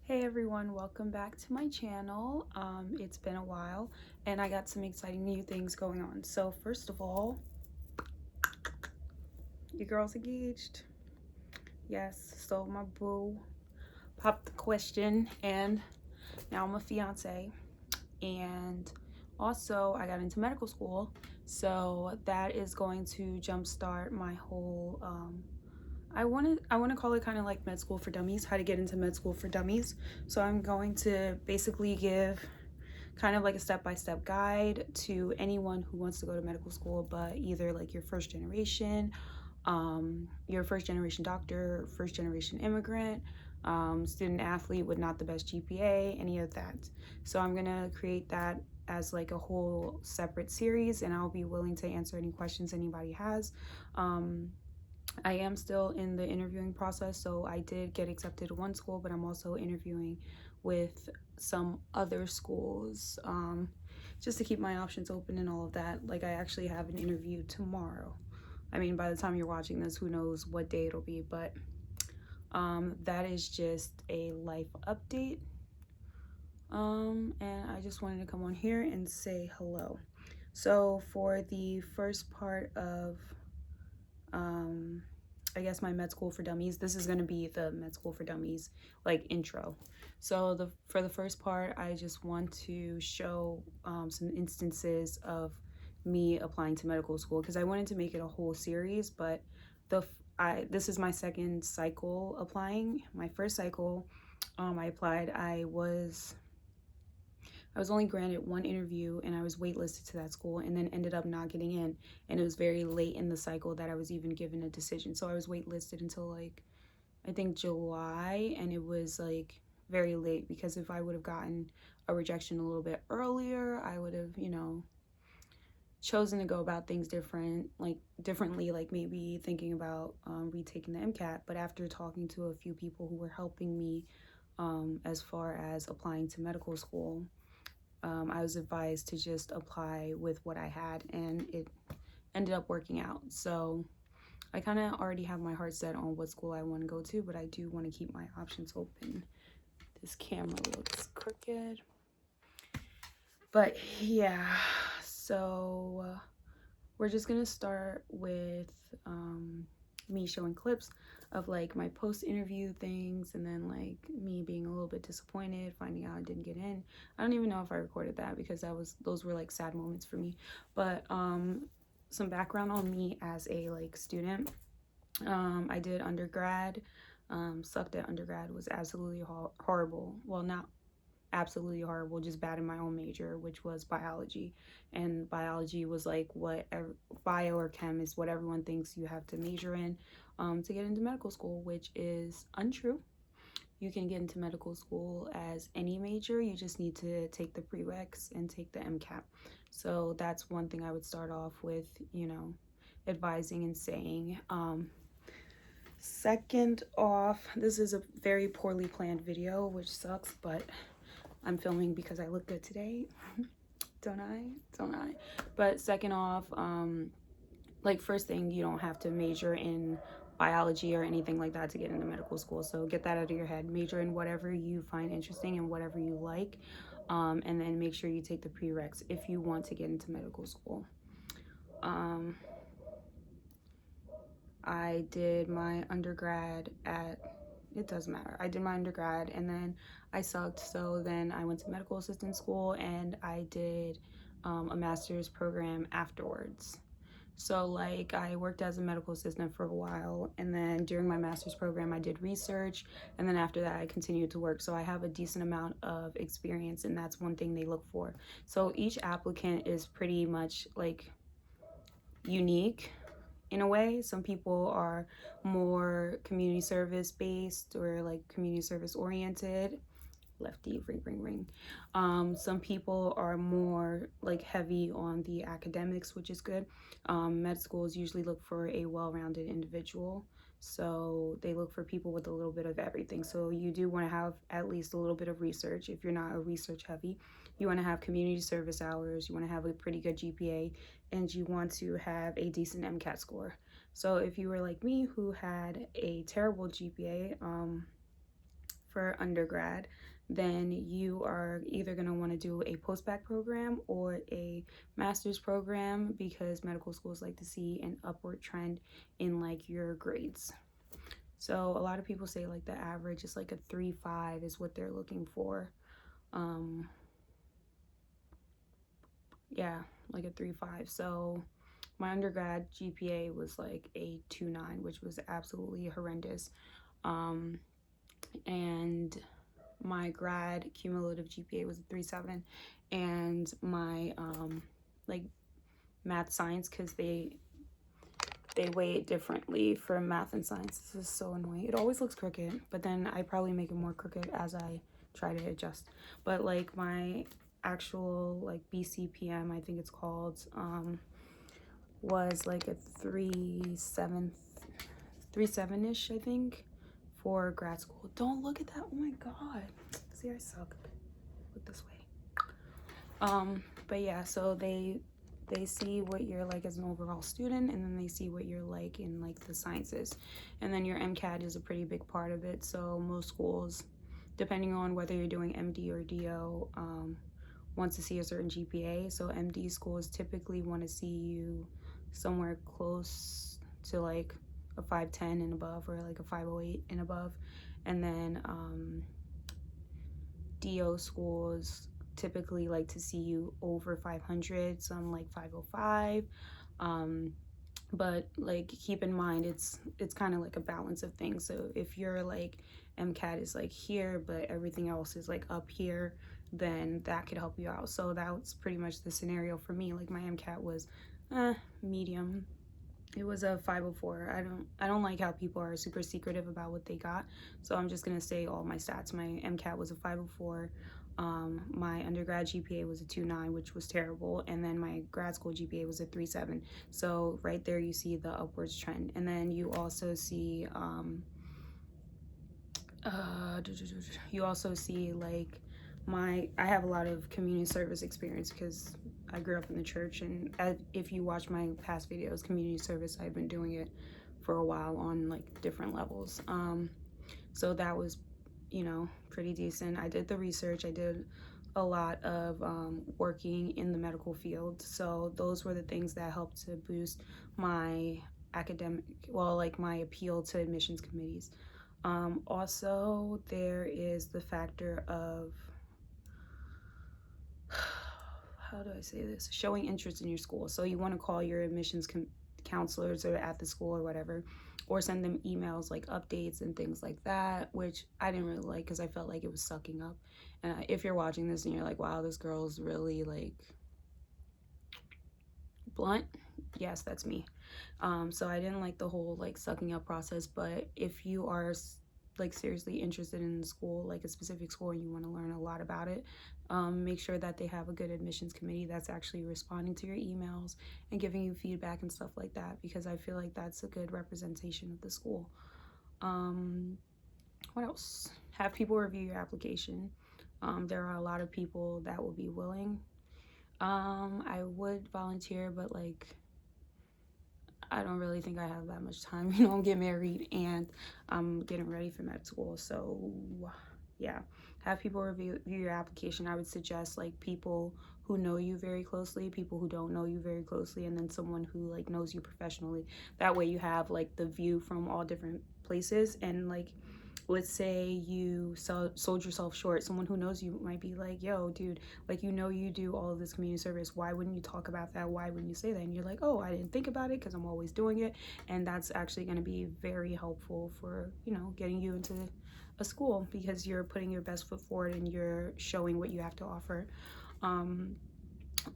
Hey everyone, welcome back to my channel. It's been a while and I got some exciting new things going on. So first of all, your girl's engaged. Yes, so my boo popped the question and now I'm a fiance. And also I got into medical school, so that is going to jumpstart my whole I want to call it kind of like med school for dummies, how to get into med school for dummies. So I'm going to basically give kind of like a step-by-step guide to anyone who wants to go to medical school, but either like your first generation doctor, first generation immigrant, student athlete with not the best GPA, any of that. So I'm gonna create that as like a whole separate series, and I'll be willing to answer any questions anybody has. I am still in the interviewing process, so I did get accepted to one school, but I'm also interviewing with some other schools, just to keep my options open and all of that. Like, I actually have an interview tomorrow. I mean, by the time you're watching this, who knows what day it'll be, but that is just a life update. And I just wanted to come on here and say hello. So for the first part of I guess my med school for dummies, this is going to be the med school for dummies like intro. So for the first part, I just want to show some instances of me applying to medical school, because I wanted to make it a whole series, but this is my second cycle applying. My first cycle, I applied. I was only granted one interview and I was waitlisted to that school, and then ended up not getting in. And it was very late in the cycle that I was even given a decision. So I was waitlisted until like, I think July, and it was like very late, because if I would have gotten a rejection a little bit earlier, I would have, chosen to go about things differently, like maybe thinking about retaking the Mcat. But after talking to a few people who were helping me as far as applying to medical school, I was advised to just apply with what I had, and it ended up working out. So I kind of already have my heart set on what school I want to go to, but I do want to keep my options open. This camera looks crooked. But yeah, so we're just going to start with me showing clips of like my post-interview things, and then like me being a little bit disappointed finding out I didn't get in. I don't even know if I recorded that, because those were like sad moments for me. But some background on me as a like student. I did undergrad, sucked at undergrad, was absolutely horrible. Well, not absolutely horrible, just bad in my own major, which was biology. And biology was like bio or chem is what everyone thinks you have to major in to get into medical school, which is untrue. You can get into medical school as any major. You just need to take the prereqs and take the Mcat. So that's one thing I would start off with, advising and saying. Second off, this is a very poorly planned video, which sucks, but I'm filming because I look good today. Don't I? But second off, like first thing, you don't have to major in biology or anything like that to get into medical school. So get that out of your head. Major in whatever you find interesting and whatever you like. And then make sure you take the prereqs if you want to get into medical school. I did my undergrad it doesn't matter. I did my undergrad and then I sucked. So then I went to medical assistant school and I did a master's program afterwards. So like I worked as a medical assistant for a while, and then during my master's program I did research, and then after that I continued to work. So I have a decent amount of experience, and that's one thing they look for. So each applicant is pretty much like unique in a way. Some people are more community service based or like community service oriented. Lefty, ring, ring, ring. Some people are more like heavy on the academics, which is good. Med schools usually look for a well-rounded individual. So they look for people with a little bit of everything. So you do want to have at least a little bit of research. If you're not a research heavy, you want to have community service hours, you want to have a pretty good GPA, and you want to have a decent Mcat score. So if you were like me, who had a terrible GPA, for undergrad, then you are either going to want to do a post-bac program or a master's program, because medical schools like to see an upward trend in like your grades. So a lot of people say like the average is like a 3.5 is what they're looking for. Yeah, like a 3.5. So my undergrad GPA was like a 2.9, which was absolutely horrendous. And my grad cumulative GPA was a 3.7, and my like math science, because they weigh it differently for math and science. This is so annoying. It always looks crooked, but then I probably make it more crooked as I try to adjust. But like my actual like BCPM, I think it's called, was like a 3.7-ish, I think, for grad school. Don't look at that. Oh my god. See, I suck. Look this way. But yeah, so they see what you're like as an overall student, and then they see what you're like in like the sciences, and then your MCAT is a pretty big part of it. So most schools, depending on whether you're doing MD or DO, want to see a certain GPA. So MD schools typically want to see you somewhere close to like a 5.10 and above, or like a 5.08 and above, and then DO schools typically like to see you over 500, some like 5.05. But like keep in mind, it's kind of like a balance of things. So if you're like MCAT is like here but everything else is like up here, then that could help you out. So that's pretty much the scenario for me. Like my MCAT was medium. It was a 5.04. I don't like how people are super secretive about what they got, so I'm just gonna say all my stats. My MCAT was a 5.04. My undergrad GPA was a 2.9, which was terrible, and then my grad school GPA was a 3.7. So right there you see the upwards trend. And then you also see like I have a lot of community service experience because I grew up in the church, and if you watch my past videos, community service, I've been doing it for a while on like different levels. So that was, pretty decent. I did the research. I did a lot of working in the medical field. So those were the things that helped to boost my like my appeal to admissions committees. Also, there is the factor of, how do I say this? Showing interest in your school. So you want to call your admissions counselors or at the school or whatever, or send them emails like updates and things like that, which I didn't really like because I felt like it was sucking up. And if you're watching this and you're like, wow, this girl's really like blunt, yes, that's me. So I didn't like the whole like sucking up process. But if you are like seriously interested in the school, like a specific school, and you want to learn a lot about it, make sure that they have a good admissions committee that's actually responding to your emails and giving you feedback and stuff like that, because I feel like that's a good representation of the school. What else? Have people review your application. There are a lot of people that will be willing. I would volunteer, but like I don't really think I have that much time. I'm getting married and I'm getting ready for med school. So yeah, have people review your application. I would suggest like people who know you very closely, people who don't know you very closely, and then someone who like knows you professionally. That way you have like the view from all different places. And like, let's say you sold yourself short, someone who knows you might be like, yo dude, like, you do all of this community service, why wouldn't you talk about that, why wouldn't you say that? And you're like, oh, I didn't think about it because I'm always doing it. And that's actually going to be very helpful for getting you into a school, because you're putting your best foot forward and you're showing what you have to offer.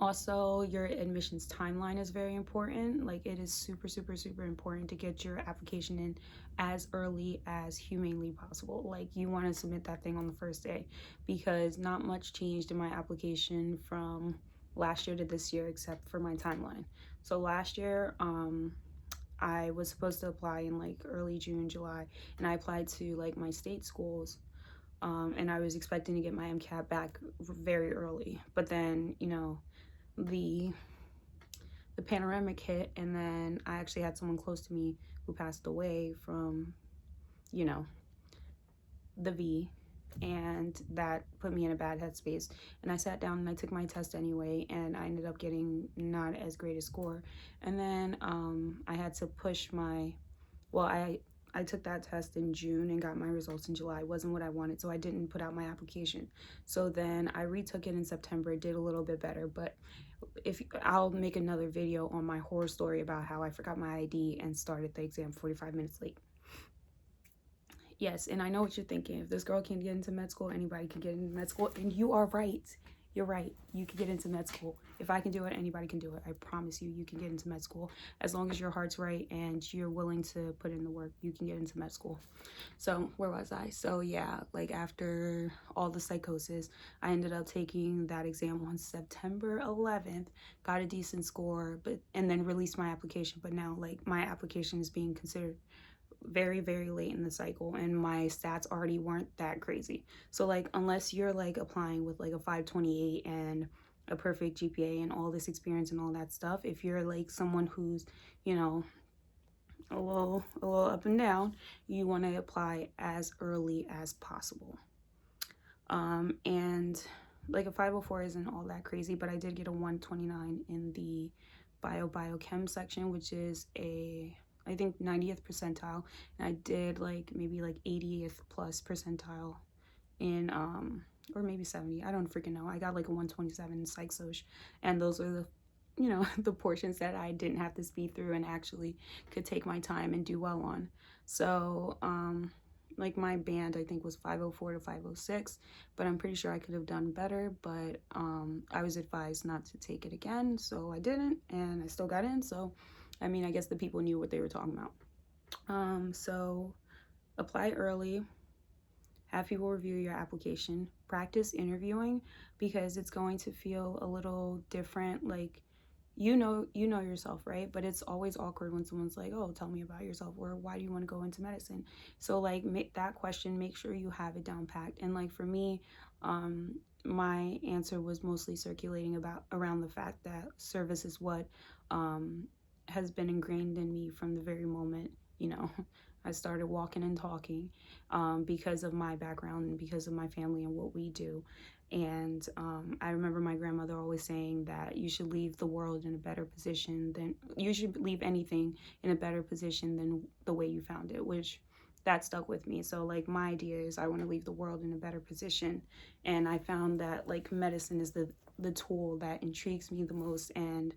Also, your admissions timeline is very important. Like, it is super, super, super important to get your application in as early as humanly possible. Like, you want to submit that thing on the first day, because not much changed in my application from last year to this year except for my timeline. So last year, I was supposed to apply in like early June, July, and I applied to like my state schools. And I was expecting to get my MCAT back very early, but then the panoramic hit, and then I actually had someone close to me who passed away from the V. and that put me in a bad headspace. And I sat down and I took my test anyway, and I ended up getting not as great a score. And then I had to push my, well, I took that test in June and got my results in July. It wasn't what I wanted, so I didn't put out my application. So then I retook it in September, did a little bit better, but if I'll make another video on my horror story about how I forgot my ID and started the exam 45 minutes late. Yes, and I know what you're thinking. If this girl can get into med school, anybody can get into med school. And you are right. You're right. You can get into med school. If I can do it, anybody can do it. I promise you, you can get into med school. As long as your heart's right and you're willing to put in the work, you can get into med school. So where was I? So yeah, like after all the psychosis, I ended up taking that exam on September 11th, got a decent score, and then released my application. But now like my application is being considered very, very late in the cycle, and my stats already weren't that crazy. So like unless you're like applying with like a 528 and a perfect GPA and all this experience and all that stuff, if you're like someone who's, you know, a little up and down, you want to apply as early as possible. And like a 504 isn't all that crazy, but I did get a 129 in the biochem section, which is I think 90th percentile, and I did like maybe like 80th plus percentile in or maybe 70, I don't freaking know. I got like a 127 in psych soc, and those are the, you know, the portions that I didn't have to speed through and actually could take my time and do well on. So like my band I think was 504 to 506, but I'm pretty sure I could have done better, but I was advised not to take it again, so I didn't, and I still got in. So I mean, I guess the people knew what they were talking about. So apply early, have people review your application, practice interviewing, because it's going to feel a little different. Like, you know yourself, right? But it's always awkward when someone's like, oh, tell me about yourself, or why do you want to go into medicine? So like make that question, make sure you have it down packed. And like for me, my answer was mostly circulating around the fact that service is what has been ingrained in me from the very moment, you know, I started walking and talking, because of my background and because of my family and what we do. And I remember my grandmother always saying that you should leave the world in a better position than, you should leave anything in a better position than the way you found it, which that stuck with me. So like my idea is I want to leave the world in a better position, and I found that like medicine is the tool that intrigues me the most, and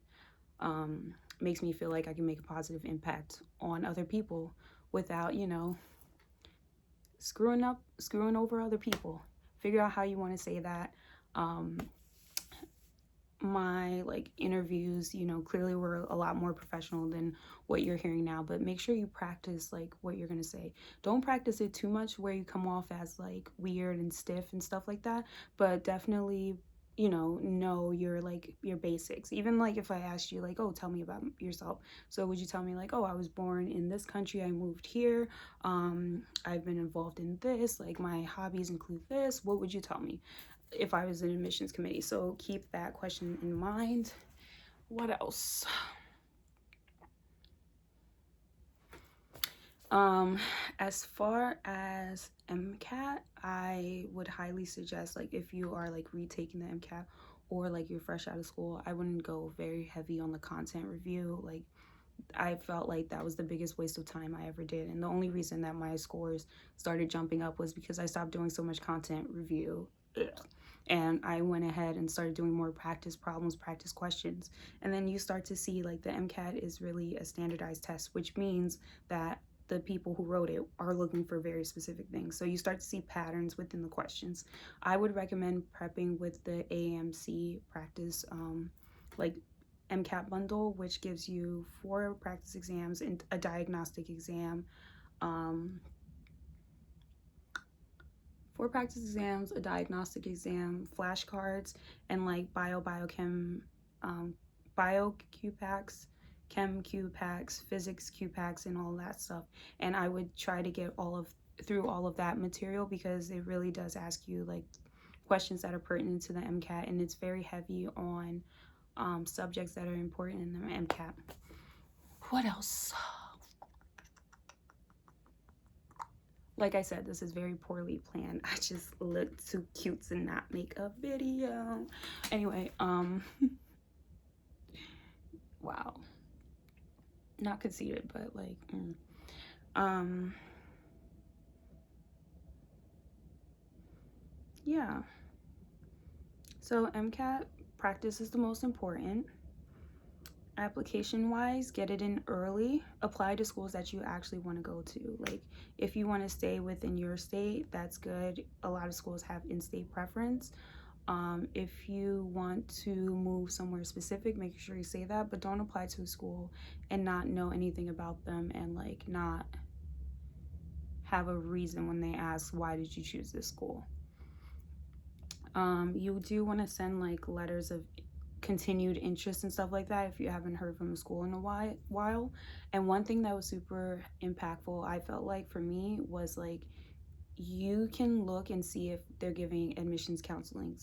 makes me feel like I can make a positive impact on other people without, you know, screwing over other people. Figure out how you want to say that. My like interviews, you know, clearly were a lot more professional than what you're hearing now, but make sure you practice like what you're gonna say. Don't practice it too much where you come off as like weird and stiff and stuff like that, but definitely, you know your like your basics. Even like if I asked you like, oh, tell me about yourself, so would you tell me like, oh, I was born in this country, I moved here, I've been involved in this, like my hobbies include this, what would you tell me if I was in admissions committee? So keep that question in mind. What else? As far as Mcat, I would highly suggest, like if you are like retaking the Mcat or like you're fresh out of school, I wouldn't go very heavy on the content review. Like I felt like that was the biggest waste of time I ever did, and the only reason that my scores started jumping up was because I stopped doing so much content review. Ugh. And I went ahead and started doing more practice problems, practice questions. And then you start to see like the MCAT is really a standardized test, which means that the people who wrote it are looking for very specific things. So you start to see patterns within the questions. I would recommend prepping with the AMC practice, like MCAT bundle, which gives you 4 practice exams and a diagnostic exam, 4 practice exams, a diagnostic exam, flashcards, and like biochem, bio Q packs, chem Q packs, physics Q packs, and all that stuff. And I would try to get through all of that material, because it really does ask you like questions that are pertinent to the MCAT, and it's very heavy on subjects that are important in the MCAT. What else? like I said, this is very poorly planned. I just look too cute to not make a video. Anyway, wow. Not conceited, but like, yeah. So MCAT practice is the most important. Application wise, get it in early. Apply to schools that you actually want to go to. Like, if you want to stay within your state, that's good. A lot of schools have in-state preference. If you want to move somewhere specific, make sure you say that, but don't apply to a school and not know anything about them and like not have a reason when they ask why did you choose this school. You do want to send like letters of continued interest and stuff like that if you haven't heard from the school in a while. And one thing that was super impactful, I felt like for me, was like you can look and see if they're giving admissions counseling.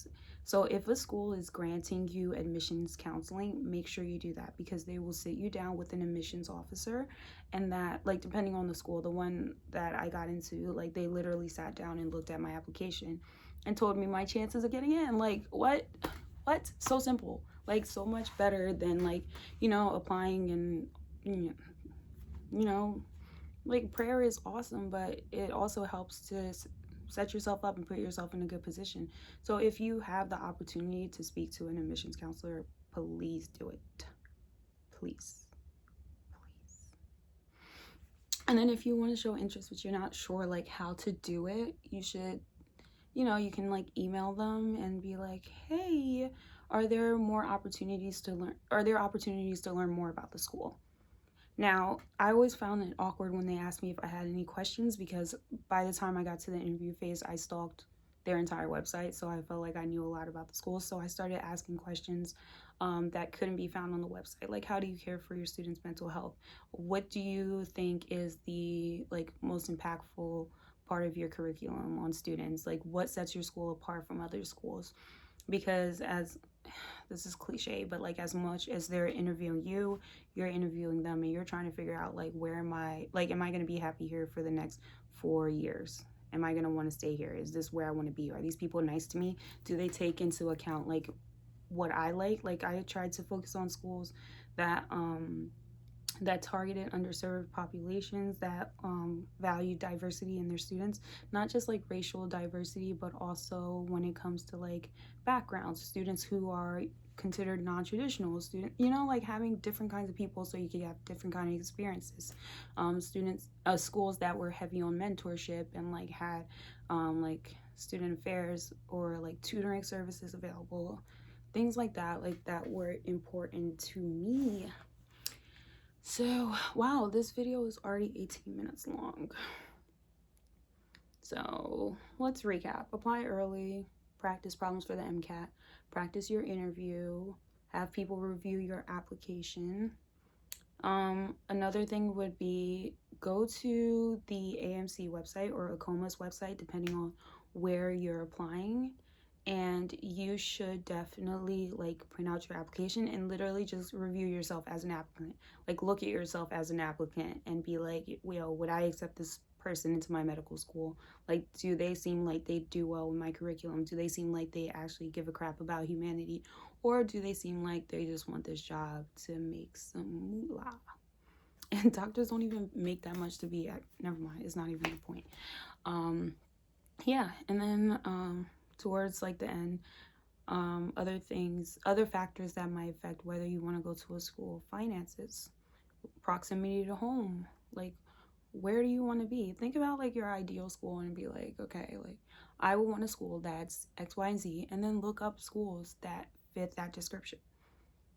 So if a school is granting you admissions counseling, make sure you do that, because they will sit you down with an admissions officer, and that, like, depending on the school, the one that I got into, like, they literally sat down and looked at my application and told me my chances of getting in. Like, what? So simple. Like, so much better than, like, you know, applying and, you know, like, prayer is awesome, but it also helps to set yourself up and put yourself in a good position. So if you have the opportunity to speak to an admissions counselor, please do it. Please. And then if you want to show interest but you're not sure like how to do it, you should, you know, you can like email them and be like, hey, are there opportunities to learn more about the school? Now, I always found it awkward when they asked me if I had any questions, because by the time I got to the interview phase, I stalked their entire website, so I felt like I knew a lot about the school. So I started asking questions that couldn't be found on the website, like, how do you care for your students' mental health? What do you think is the like most impactful part of your curriculum on students? Like, what sets your school apart from other schools? Because as this is cliche, but like, as much as they're interviewing you, you're interviewing them, and you're trying to figure out like, where am I going to be happy here for the next 4 years? Am I going to want to stay here? Is this where I want to be? Are these people nice to me? Do they take into account like what I like? Like, I tried to focus on schools that that targeted underserved populations, that value diversity in their students, not just like racial diversity, but also when it comes to like backgrounds, students who are considered non-traditional, student, you know, like having different kinds of people so you could have different kind of experiences. Schools that were heavy on mentorship and like had like student affairs or like tutoring services available, things like that were important to me. So, wow, this video is already 18 minutes long. So, let's recap. Apply early, practice problems for the Mcat, practice your interview, have people review your application. Another thing would be go to the AMC website or ACOMA's website, depending on where you're applying, and you should definitely like print out your application and literally just review yourself as an applicant. Like, look at yourself as an applicant and be like, you know, would I accept this person into my medical school? Like, do they seem like they do well with my curriculum? Do they seem like they actually give a crap about humanity? Or do they seem like they just want this job to make some moolah? And doctors don't even make that much to be at. Never mind, it's not even the point. Yeah, and then towards like the end, other factors that might affect whether you want to go to a school: finances, proximity to home, like, where do you want to be? Think about like your ideal school and be like, okay, like, I would want a school that's X, Y, and Z, and then look up schools that fit that description.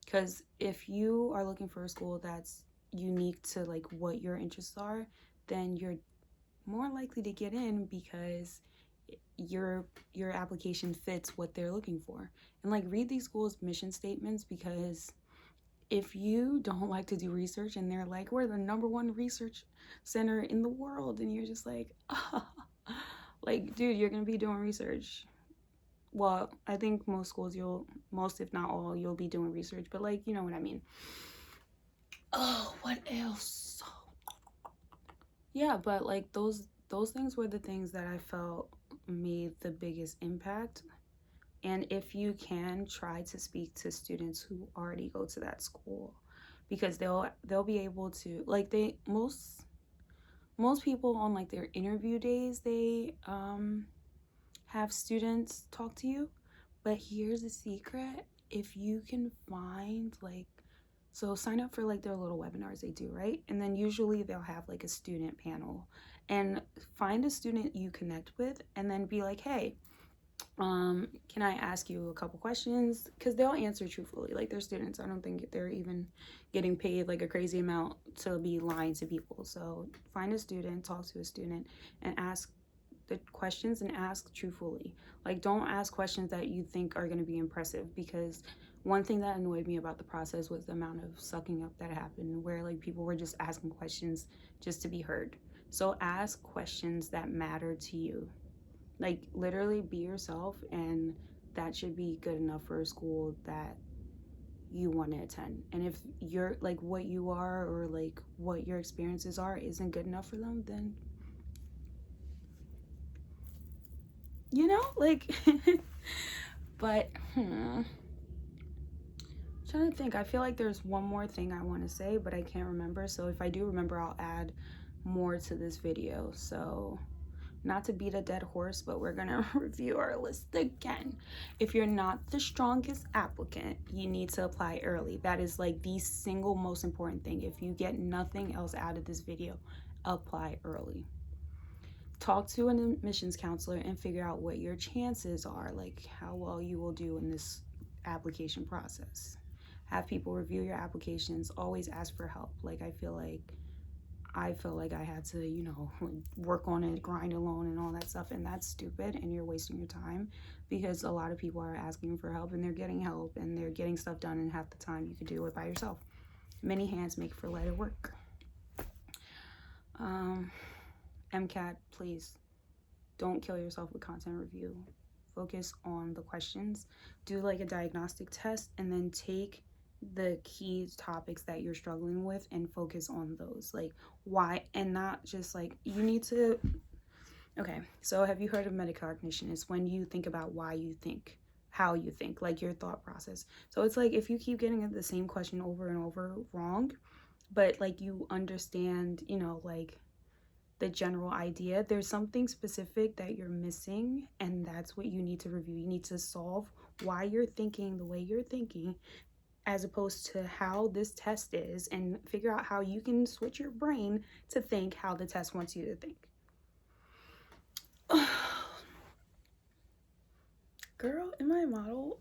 Because if you are looking for a school that's unique to like what your interests are, then you're more likely to get in because your application fits what they're looking for. And like, read these schools' mission statements, because if you don't like to do research and they're like, we're the #1 research center in the world, and you're just like, like, dude, you're gonna be doing research. Well, I think most schools, most if not all, you'll be doing research, but like, you know what I mean. Oh, what else? Yeah, but like, those those things were the things that I felt made the biggest impact. And if you can, try to speak to students who already go to that school, because they'll be able to, like, they most people on like their interview days, they have students talk to you. But here's a secret: if you can find like, so sign up for like their little webinars they do, right? And then usually they'll have like a student panel, and find a student you connect with and then be like, hey, can I ask you a couple questions? Because they'll answer truthfully. Like, they're students. I don't think they're even getting paid like a crazy amount to be lying to people. So find a student, talk to a student, and ask the questions, and ask truthfully. Like, don't ask questions that you think are going to be impressive, because one thing that annoyed me about the process was the amount of sucking up that happened, where like people were just asking questions just to be heard. So ask questions that matter to you. Like, literally be yourself, and that should be good enough for a school that you want to attend. And if you're like, what you are or like what your experiences are isn't good enough for them, then like but I'm trying to think. I feel like there's one more thing I want to say, but I can't remember. So if I do remember, I'll add more to this video. So, not to beat a dead horse, but we're gonna review our list again. If you're not the strongest applicant, you need to apply early. That is like the single most important thing. If you get nothing else out of this video, apply early. Talk to an admissions counselor and figure out what your chances are, like how well you will do in this application process. Have people review your applications. Always ask for help. Like, I feel like I had to, work on it, grind alone and all that stuff, and that's stupid, and you're wasting your time, because a lot of people are asking for help and they're getting help and they're getting stuff done, and half the time you could do it by yourself. Many hands make for lighter work. Mcat, please don't kill yourself with content review. Focus on the questions. Do like a diagnostic test, and then take the key topics that you're struggling with and focus on those. Like, why, and not just like, you need to, okay, so have you heard of metacognition? It's when you think about why you think, how you think, like your thought process. So it's like, if you keep getting the same question over and over wrong, but like you understand, like the general idea, there's something specific that you're missing, and that's what you need to review. You need to solve why you're thinking the way you're thinking, as opposed to how this test is, and figure out how you can switch your brain to think how the test wants you to think. Girl, am I a model?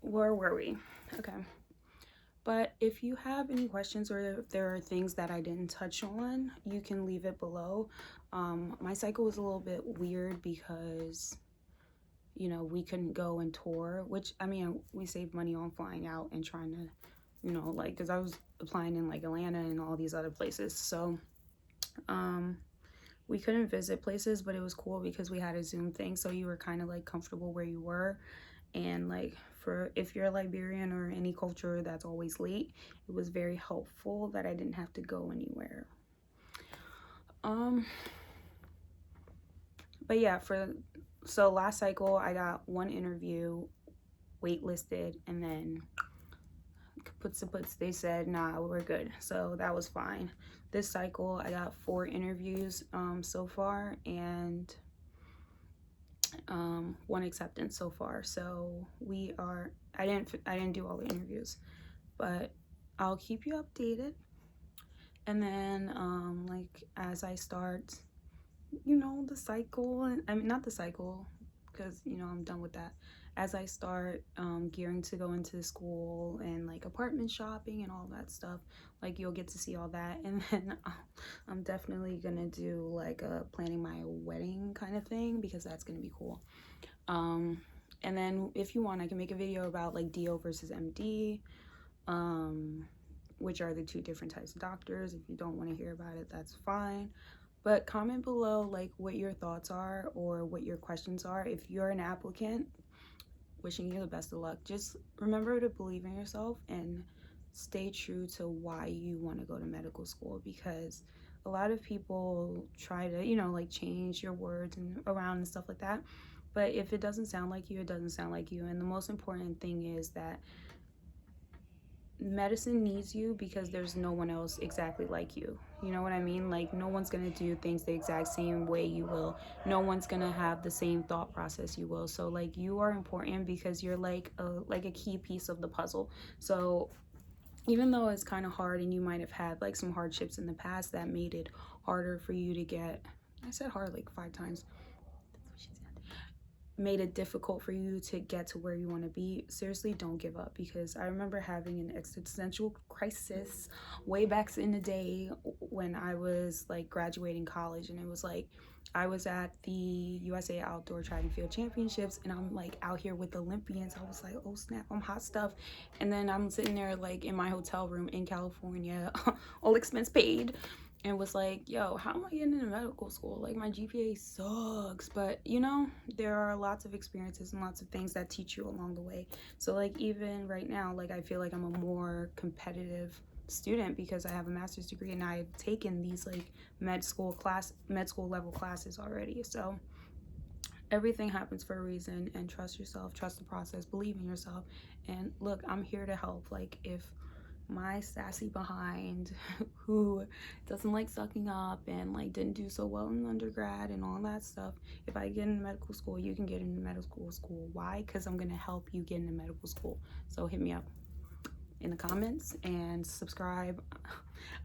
Where were we? Okay. But if you have any questions, or if there are things that I didn't touch on, you can leave it below. My cycle was a little bit weird because, we couldn't go and tour, which, I mean, we saved money on flying out and trying to, like, because I was applying in like Atlanta and all these other places. So, we couldn't visit places, but it was cool because we had a Zoom thing. So you were kind of like comfortable where you were. And like, for if you're Liberian or any culture that's always late, it was very helpful that I didn't have to go anywhere. But yeah, so last cycle I got one interview, waitlisted, and then they said, nah, we're good. So that was fine. This cycle I got 4 interviews so far, and 1 acceptance so far. So I didn't do all the interviews, but I'll keep you updated. And then like, as I start, the cycle, and I mean, not the cycle, because I'm done with that. As I start gearing to go into school and like apartment shopping and all that stuff, like, you'll get to see all that. And then I'm definitely gonna do like a planning my wedding kind of thing, because that's gonna be cool. And then if you want, I can make a video about like DO versus MD, which are the 2 different types of doctors. If you don't want to hear about it, that's fine. But comment below like what your thoughts are or what your questions are. If you're an applicant, wishing you the best of luck. Just remember to believe in yourself and stay true to why you want to go to medical school, because a lot of people try to, you know, like change your words and around and stuff like that. But if it doesn't sound like you, it doesn't sound like you. And the most important thing is that medicine needs you because there's no one else exactly like you. You know what I mean? Like, no one's gonna do things the exact same way you will. No one's gonna have the same thought process you will. So like, you are important because you're like a key piece of the puzzle. So even though it's kind of hard and you might have had like some hardships in the past that made it harder for you to get, I said hard like 5 times, made it difficult for you to get to where you want to be, seriously, don't give up. Because I remember having an existential crisis way back in the day when I was like graduating college, and it was like I was at the USA Outdoor Track and Field Championships, and I'm like out here with the Olympians. I was like, oh snap, I'm hot stuff. And then I'm sitting there like in my hotel room in California, all expense paid, and was like, yo, how am I getting into medical school? Like, my GPA sucks. But, you know, there are lots of experiences and lots of things that teach you along the way. So, like, even right now, like, I feel like I'm a more competitive student because I have a master's degree and I've taken these, like, med school level classes already. So, everything happens for a reason, and trust yourself, trust the process, believe in yourself. And look, I'm here to help. Like, if my sassy behind who doesn't like sucking up and like didn't do so well in undergrad and all that stuff, if I get into medical school, you can get into medical school. Why? Because I'm gonna help you get into medical school. So hit me up in the comments and subscribe.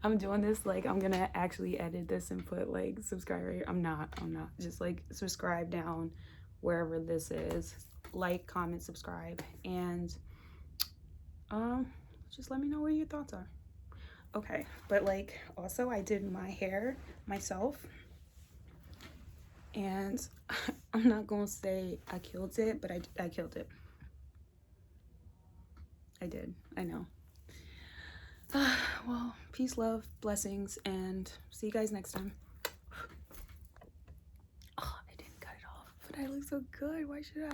I'm doing this like I'm gonna actually edit this and put like subscribe right. I'm not just like subscribe down wherever this is, like, comment, subscribe, and just let me know what your thoughts are. Okay, but like, also I did my hair myself, and I'm not gonna say I killed it, but I killed it. I did. I know. Well, peace, love, blessings, and see you guys next time. Oh, I didn't cut it off, but I look so good. Why should I?